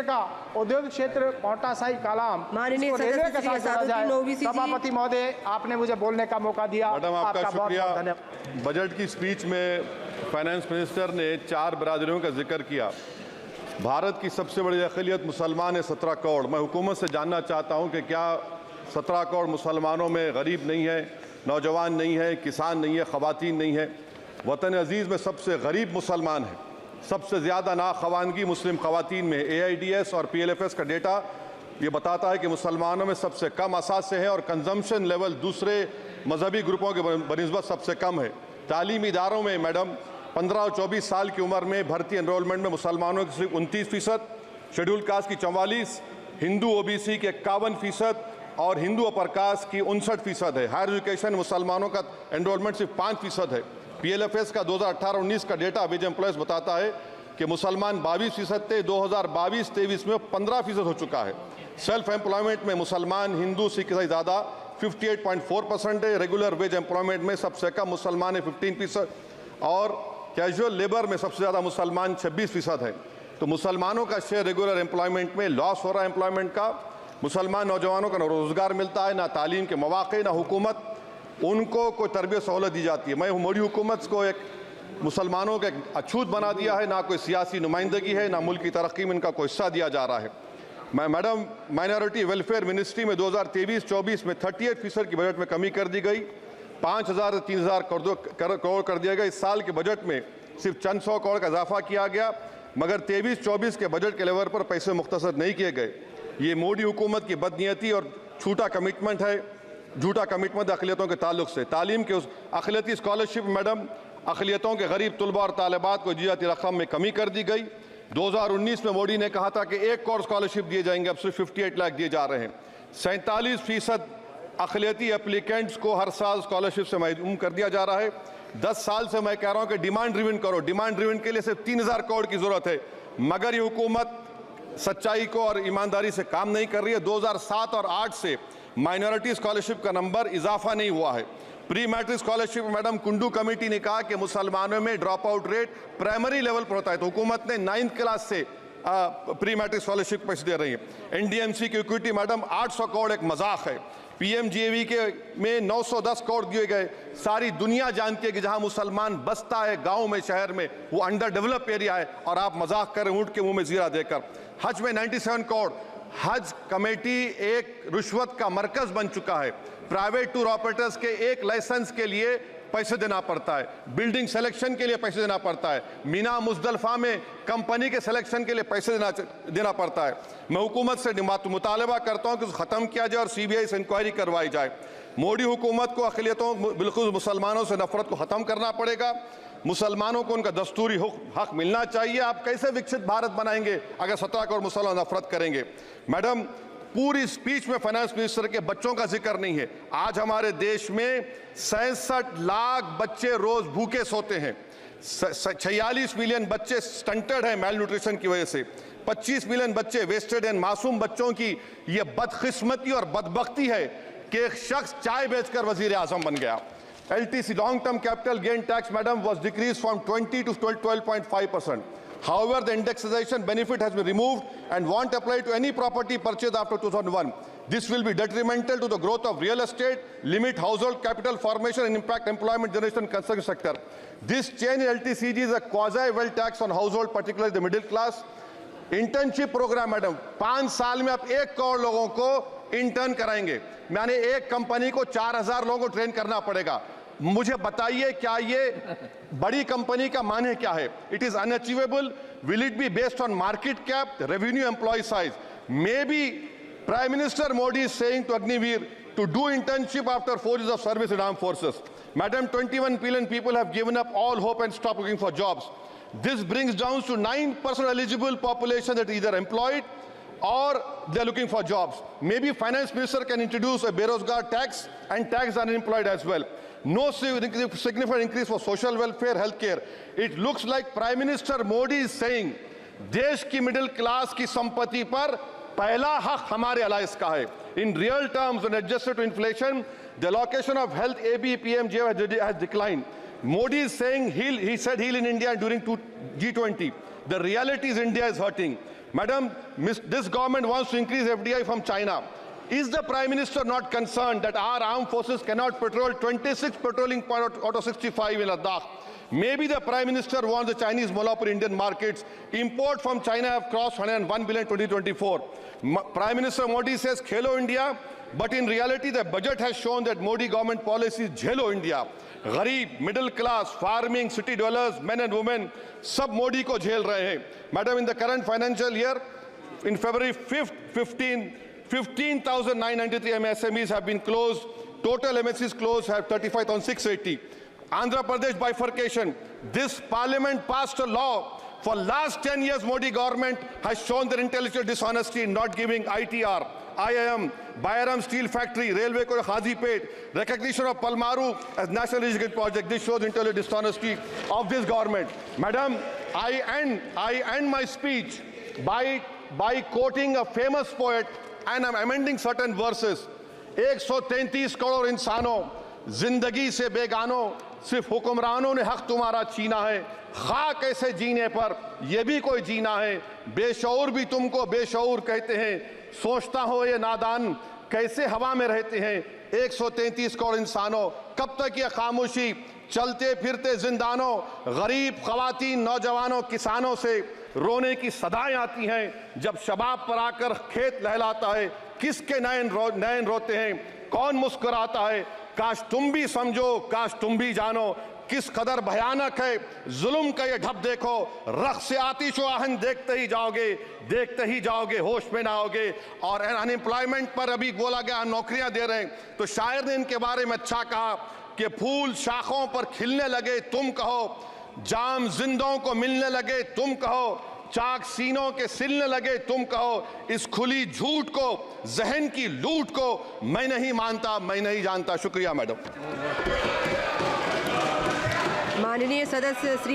क्षेत्र का औद्योगिक क्षेत्र पांवटा साहिब कालाम, माननीय रेलवे के साथ जोड़ा जाए। सभापति सभापति महोदय, आपने मुझे बोलने का मौका दिया, मैडम आपका शुक्रिया। धन्यवाद। बजट की स्पीच में फाइनेंस मिनिस्टर ने 4 बरादरियों का जिक्र किया। भारत की सबसे बड़ी अक़लियत मुसलमान है, 17 करोड़। मैं हुकूमत से जानना चाहता हूं कि क्या 17 करोड़ मुसलमानों में गरीब नहीं है, नौजवान नहीं है, किसान नहीं है, ख़वातीन नहीं है? वतन अजीज़ में सबसे गरीब मुसलमान है, सबसे ज़्यादा नाखवानगी मुस्लिम ख़वातीन में। AIDS और PLFS का डेटा ये बताता है कि मुसलमानों में सबसे कम असासे हैं और कंजम्पशन लेवल दूसरे मजहबी ग्रुपों के बनिस्बत सबसे कम है। तालीमी इदारों में मैडम 15 और 24 साल की उम्र में भर्ती एनरोलमेंट में मुसलमानों की सिर्फ 29%, शेड्यूल कास्ट की 44%, हिंदू OBC के 51% और हिंदू अपर कास्ट की 59% है। हायर एजुकेशन मुसलमानों का एनरोलमेंट सिर्फ 5% है। PLFS का 2018-19 का डेटा वेज एम्प्लॉयज़ बताता है कि मुसलमान 22% थे, 2022-23 में 15% हो चुका है। सेल्फ एम्प्लॉयमेंट में मुसलमान, हिंदू, सिख से ज़्यादा 58.4% है। रेगुलर वेज एम्प्लॉयमेंट में सबसे कम मुसलमान है 15% और कैजुअल लेबर में सबसे ज़्यादा मुसलमान 26% है। तो मुसलमानों का शेयर रेगुलर एम्प्लॉयमेंट में लॉस हो रहा है एम्प्लॉयमेंट का। मुसलमान नौजवानों का ना रोज़गार मिलता है, ना तालीम के मौक़े, ना हुकूमत उनको कोई तरबियत सहूलत दी जाती है। मैं मोदी हुकूमत को एक मुसलमानों का एक अछूत बना दिया है, ना कोई सियासी नुमाइंदगी है, ना मुल्क की तरक्की में इनका कोई हिस्सा दिया जा रहा है। मैं मैडम माइनॉरिटी वेलफेयर मिनिस्ट्री में 2023-24 में 38% की बजट में कमी कर दी गई, 5,000 से 3,000 करोड़ कर दिया गया। इस साल के बजट में सिर्फ चंद 100 करोड़ का इजाफा किया गया, मगर 23-24 के बजट के लेवल पर पैसे मुख्तसर नहीं किए गए। ये मोदी हुकूमत की बदनीयती और झूठा कमिटमेंट है, झूठा कमिटमेंट अक़लियतों के ताल्लुक से। तालीम के उस अक़लियती स्कॉलरशिप मैडम अक़लियतों के गरीब तलबा और तालिबात को दी जाती रकम में कमी कर दी गई। 2019 में मोदी ने कहा था कि 1 करोड़ स्कॉलरशिप दिए जाएंगे, अब सिर्फ 58 लाख दिए जा रहे हैं। 47% अक़लियती एप्लीकेंट्स को हर साल स्कॉलरशिप से महरूम कर दिया जा रहा है। 10 साल से मैं कह रहा हूँ कि डिमांड ड्रिवन करो। डिमांड ड्रिवन के लिए सिर्फ 3,000 करोड़ की ज़रूरत है, मगर ये हुकूमत सच्चाई को और ईमानदारी से काम नहीं कर रही है। 2007 और 8 से माइनॉरिटी स्कॉलरशिप का नंबर इजाफा नहीं हुआ है। Pre matric scholarship madam Kundu committee ने कहा कि मुसलमानों में drop out rate primary level पर होता है, तो हुकूमत ने 9th क्लास से प्री मैट्रिक स्कॉलरशिप पैसे दे रही है। NDMC की इक्विटी मैडम 800 करोड़ एक मजाक है। PMGAV के में 910 करोड़ दिए गए। सारी दुनिया जानती है कि जहां मुसलमान बसता है गांव में, शहर में, वो अंडर डेवलप एरिया है और आप मजाक करें ऊँट के मुंह में जीरा देकर। हज में 97 करोड़। हज कमेटी एक रिश्वत का मरकज बन चुका है। प्राइवेट टूर ऑपरेटर्स के एक लाइसेंस के लिए पैसे देना पड़ता है, बिल्डिंग सिलेक्शन के लिए पैसे देना पड़ता है, मीना मुजदलफा में कंपनी के सिलेक्शन के लिए पैसे देना पड़ता है। मैं हुकूमत से मुतालबा करता हूं कि उसको ख़त्म किया जाए और CBI से इंक्वायरी करवाई जाए। मोदी हुकूमत को अक़लियतों बिल्कुल मुसलमानों से नफरत को ख़त्म करना पड़ेगा। मुसलमानों को उनका दस्तूरी हक मिलना चाहिए। आप कैसे विकसित भारत बनाएंगे अगर 17 करोड़ मुसलमान नफरत करेंगे? मैडम पूरी स्पीच में फाइनेंस मिनिस्टर के बच्चों का जिक्र नहीं है। आज हमारे देश में 66 लाख बच्चे रोज भूखे सोते हैं। 46 मिलियन बच्चे स्टंटेड हैं मेल न्यूट्रिशन की वजह से। 25 मिलियन बच्चे वेस्टेड हैं। मासूम बच्चों की ये बदकिस्मती और बदबख्ती है कि एक शख्स चाय बेचकर वजीर आजम बन गया। LTC long term capital gain tax madam was decreased from 20 to 12.5%. However, the indexation benefit has been removed and won't apply to any property purchased after 2001. This will be detrimental to the growth of real estate, limit household capital formation and impact employment generation in construction sector. This change in LTCG is a quasi-wealth tax on household, particularly the middle class. Internship programme madam 5 साल में आप 1 करोड़ लोगों को intern कराएंगे, यानी एक company को 4,000 लोगों को ट्रेन करना पड़ेगा। मुझे बताइए क्या ये बड़ी कंपनी का माने क्या है? It is unachievable. Will it be based on market cap, revenue, employ size? Maybe prime minister Modi is saying to Agniveer to do internship after 4 years of service in armed forces. Madam, 21 billion people have given up all hope and stopped looking for jobs. This brings down to 9% eligible population that is either employed or they're looking for jobs. Maybe finance minister can introduce a Berozgar tax and tax unemployed as well. No significant increase for social welfare, healthcare. It looks like Prime Minister Modi is saying देश की middle class की संपत्ति पर पहला हक हमारे alliance का है. In real terms, when adjusted to inflation, the allocation of health AB, PMJ has declined. Modi is saying he said heal in India during G20. The reality is India is hurting. Madam, this government wants to increase FDI from China. Is the Prime Minister not concerned that our armed forces cannot patrol 26 patrolling points out of 65 in Ladakh? Maybe the Prime Minister wants the Chinese monopoly Indian markets. Import from China have crossed 101 billion 2024. Prime Minister Modi says Khelo India, but in reality the budget has shown that Modi government policy is Jhelo India. Gharib, middle class, farming, city dwellers, men and women, sab Modi ko jhel rahe hain. Madam, in the current financial year, in February 5th, 15,993 MSMEs have been closed. Total MSCs closed have 35,680. Andhra Pradesh bifurcation. This parliament passed a law. For last 10 years, Modi government has shown their intellectual dishonesty in not giving ITR, IIM, Bayaram Steel Factory, Railway ko Khazipet, recognition of Palmaru as National Irrigation Project. This shows intellectual dishonesty of this government. Madam, I end my speech by quoting a famous poet, and I'm amending certain verses. 133 crore इंसानों, जिंदगी से बेगानों, सिर्फ हुक्मरानों ने हक तुम्हारा छीना है। खाक ऐसे जीने पर ये भी कोई जीना है। बेशऊर भी तुमको बेशऊर कहते हैं। सोचता हो ये नादान कैसे हवा में रहते हैं। 133 करोड़ इंसानों, कब तक ये खामोशी? चलते फिरते जिंदानों, गरीब खवातीन, नौजवानों, किसानों से रोने की सदाएं आती हैं। जब शबाब पर आकर खेत लहलाता है, किसके नयन रोते हैं, कौन मुस्कुराता है? काश तुम भी समझो, काश तुम भी जानो किस कदर भयानक है जुल्म का ये ढब। देखो रख से आतिश व आहन देखते ही जाओगे, होश में ना आओगे। और अनएम्प्लॉयमेंट पर अभी बोला गया नौकरियां दे रहे हैं, तो शायर ने इनके बारे में अच्छा कहा कि फूल शाखों पर खिलने लगे तुम कहो, जाम जिंदों को मिलने लगे तुम कहो, चाक सीनों के सिलने लगे तुम कहो। इस खुली झूठ को, जहन की लूट को मैं नहीं मानता, मैं नहीं जानता। शुक्रिया मैडम। माननीय सदस्य श्री